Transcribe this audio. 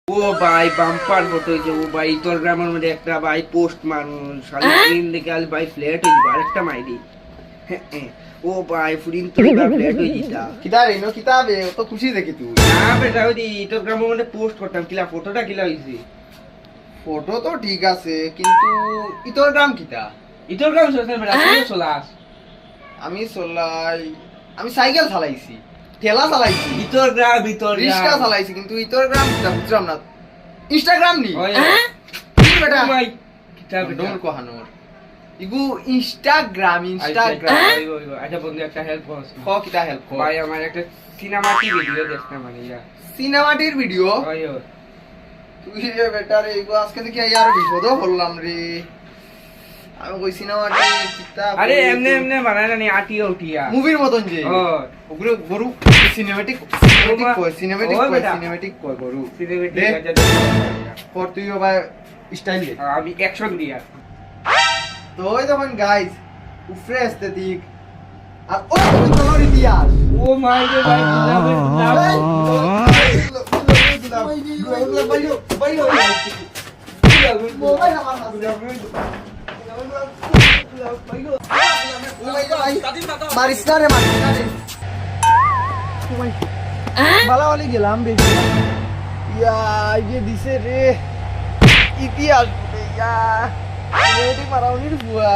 ও ভাই bumper photo হয়েছে। ও ভাই তোর গ্রামের মধ্যে একটা ভাই পোস্ট মানুষ দিন দেখে আজ ভাই ফ্ল্যাট হয়ে যাবে আরেকটা মাইরি। ও ভাই ফুরিন তো এবার ফ্ল্যাট হয়ে দিতা কিতা রে নো কিতাবে তো খুশি দেখি তুই না বেটা ওই দি তোর গ্রামের মধ্যে পোস্ট করতাম কিলা ফটোটা কিলা হইছে। ফটো তো ঠিক আছে কিন্তু ইতর গ্রাম কিতা ইতর গ্রাম সোশ্যাল বেটা তুই চলাস আমি চলাই আমি সাইকেল চালাইছি ঠেলা চালাইছি ইতর গ্রাম রিক্সা চালাইছি কিন্তু ইতর গ্রাম কিতা বুঝলাম না ইনস্টাগ্রাম নি ওই কি বেটা ভাই কিতা বেটা ডোর কোহানোর ইগু ইনস্টাগ্রাম আচ্ছা বন্ধু একটা হেল্প করছ ক কিতা হেল্প কর ভাই আমার একটা সিনেমাটিক ভিডিও দেখতে মানে ইয়া সিনেমাটির ভিডিও ওই ওই তুই রে বেটা রে ইগু আজকে দেখি আর বিপদ হলাম রে আমি কই সিনেমাটি কিতা আরে এমনে এমনে বানায় না নি আটিয়া উঠিয়া মুভির মতন যে ও ওগুলো গরু সিনেমাটিক সিনেমাটিক কয় গরু সিনেমেটিক দে। পর তুই ভাই স্টাইল দে আমি অ্যাকশন দিয়া তো ওই যখন গাইস উফরে এস্থেটিক আর ওই যখন তোমার ইতিহাস ও মাই গড ভাই মারিস না রে মালাওয়ালি গেলাম বেবি ইয়া ইয়ে দিছে রে ইতিহাস বলে ইয়া রেডি মারাউনির বুয়া